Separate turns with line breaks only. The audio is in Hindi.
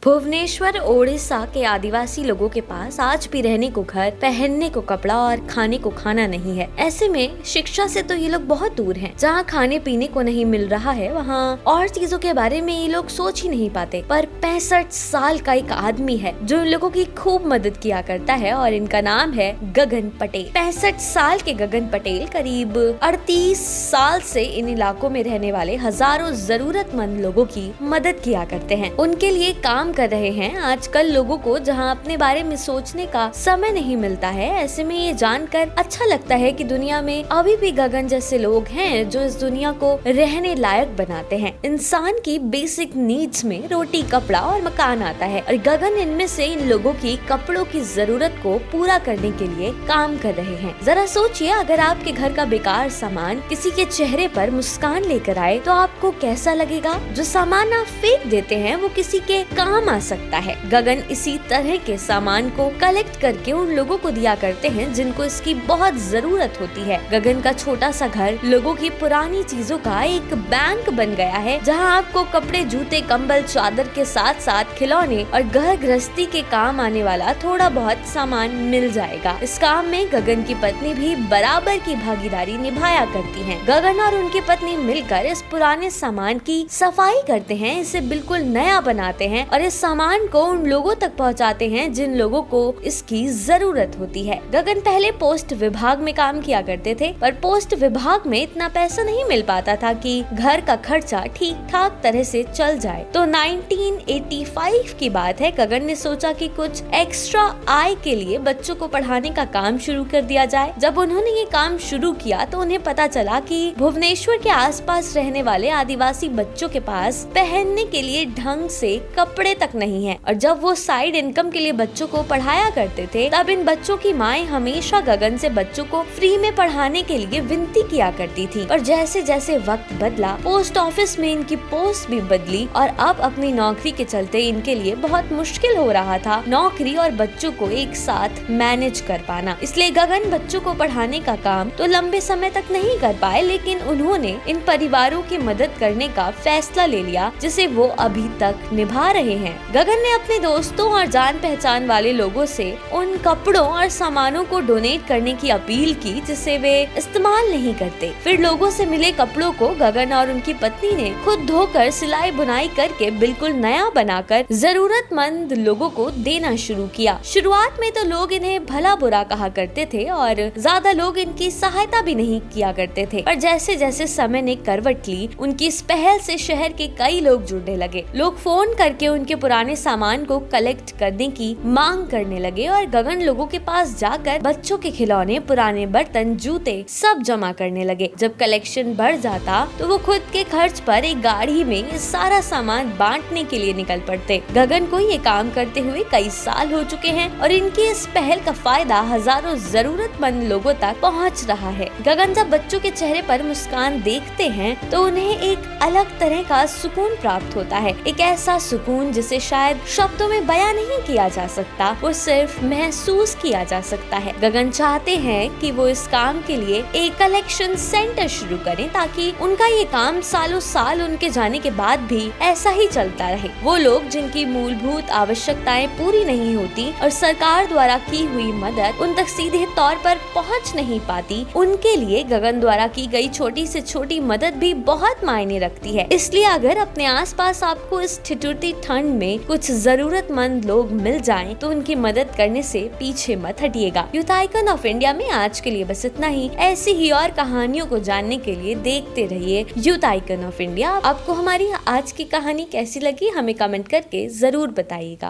भुवनेश्वर ओडिशा के आदिवासी लोगों के पास आज भी रहने को घर, पहनने को कपड़ा और खाने को खाना नहीं है। ऐसे में शिक्षा से तो ये लोग बहुत दूर हैं। जहाँ खाने पीने को नहीं मिल रहा है, वहाँ और चीजों के बारे में ये लोग सोच ही नहीं पाते। पर 65 साल का एक आदमी है जो इन लोगों की खूब मदद किया करता है और इनका नाम है गगन पटेल। 65 साल के गगन पटेल करीब 38 साल से इन इलाकों में रहने वाले हजारों जरूरतमंद लोगों की मदद किया करते हैं, उनके लिए काम कर रहे हैं। आजकल लोगों को जहां अपने बारे में सोचने का समय नहीं मिलता है, ऐसे में ये जानकर अच्छा लगता है कि दुनिया में अभी भी गगन जैसे लोग हैं जो इस दुनिया को रहने लायक बनाते हैं। इंसान की बेसिक नीड्स में रोटी, कपड़ा और मकान आता है और गगन इनमें से इन लोगों की कपड़ों की जरूरत को पूरा करने के लिए काम कर रहे हैं। जरा सोचिए, अगर आपके घर का बेकार सामान किसी के चेहरे पर मुस्कान लेकर आए तो आपको कैसा लगेगा। जो सामान आप फेंक देते हैं वो किसी के काम आ सकता है। गगन इसी तरह के सामान को कलेक्ट करके उन लोगों को दिया करते हैं जिनको इसकी बहुत जरूरत होती है। गगन का छोटा सा घर लोगों की पुरानी चीजों का एक बैंक बन गया है, जहां आपको कपड़े, जूते, कंबल, चादर के साथ साथ खिलौने और घर गृहस्थी के काम आने वाला थोड़ा बहुत सामान मिल जाएगा। इस काम में गगन की पत्नी भी बराबर की भागीदारी निभाया करती है। गगन और उनकी पत्नी मिलकर इस पुराने सामान की सफाई करते हैं, इसे बिल्कुल नया बनाते हैं और इस सामान को उन लोगों तक पहुंचाते हैं जिन लोगों को इसकी जरूरत होती है। गगन पहले पोस्ट विभाग में काम किया करते थे, पर पोस्ट विभाग में इतना पैसा नहीं मिल पाता था कि घर का खर्चा ठीक ठाक तरह से चल जाए। तो 1985 की बात है, गगन ने सोचा कि कुछ एक्स्ट्रा आय के लिए बच्चों को पढ़ाने का काम शुरू कर दिया जाए। जब उन्होंने ये काम शुरू किया तो उन्हें पता चला कि भुवनेश्वर के आसपास रहने वाले आदिवासी बच्चों के पास पहनने के लिए ढंग से कपड़े तक नहीं है और जब वो साइड इनकम के लिए बच्चों को पढ़ाया करते थे, तब इन बच्चों की माएं हमेशा गगन से बच्चों को फ्री में पढ़ाने के लिए विनती किया करती थी। और जैसे जैसे वक्त बदला, पोस्ट ऑफिस में इनकी पोस्ट भी बदली और अब अपनी नौकरी के चलते इनके लिए बहुत मुश्किल हो रहा था नौकरी और बच्चों को एक साथ मैनेज कर पाना। इसलिए गगन बच्चों को पढ़ाने का काम तो लंबे समय तक नहीं कर पाए, लेकिन उन्होंने इन परिवारों की मदद करने का फैसला ले लिया, जिसे वो अभी तक निभा रहे हैं। गगन ने अपने दोस्तों और जान पहचान वाले लोगों से उन कपड़ों और सामानों को डोनेट करने की अपील की जिसे वे इस्तेमाल नहीं करते। फिर लोगों से मिले कपड़ों को गगन और उनकी पत्नी ने खुद धोकर सिलाई बुनाई करके बिल्कुल नया बनाकर जरूरतमंद लोगों को देना शुरू किया। शुरुआत में तो लोग इन्हें भला बुरा कहा करते थे और ज्यादा लोग इनकी सहायता भी नहीं किया करते थे, पर जैसे जैसे समय ने करवट ली, उनकी इस पहल से शहर के कई लोग जुड़ने लगे। लोग फोन करके उनके पुराने सामान को कलेक्ट करने की मांग करने लगे और गगन लोगों के पास जाकर बच्चों के खिलौने, पुराने बर्तन, जूते सब जमा करने लगे। जब कलेक्शन बढ़ जाता तो वो खुद के खर्च पर एक गाड़ी में ये सारा सामान बांटने के लिए निकल पड़ते। गगन को ये काम करते हुए कई साल हो चुके हैं और इनकी इस पहल का फायदा हजारों जरूरतमंद लोगों तक पहुंच रहा है। गगन जब बच्चों के चेहरे पर मुस्कान देखते हैं तो उन्हें एक अलग तरह का सुकून प्राप्त होता है, एक ऐसा सुकून जिसे शायद शब्दों में बयां नहीं किया जा सकता, वो सिर्फ महसूस किया जा सकता है। गगन चाहते हैं कि वो इस काम के लिए एक कलेक्शन सेंटर शुरू करें ताकि उनका ये काम सालों साल उनके जाने के बाद भी ऐसा ही चलता रहे। वो लोग जिनकी मूलभूत आवश्यकताएं पूरी नहीं होती और सरकार द्वारा की हुई मदद उन तक सीधे तौर पर पहुंच नहीं पाती, उनके लिए गगन द्वारा की गई छोटी से छोटी मदद भी बहुत मायने रखती है। इसलिए अगर अपने आसपास आपको इस ठिठुरती ठंड में कुछ जरूरतमंद लोग मिल जाएं तो उनकी मदद करने से पीछे मत हटिएगा। यूथ आइकन ऑफ इंडिया में आज के लिए बस इतना ही। ऐसी ही और कहानियों को जानने के लिए देखते रहिए यूथ आइकन ऑफ इंडिया। आपको हमारी आज की कहानी कैसी लगी हमें कमेंट करके जरूर बताइएगा।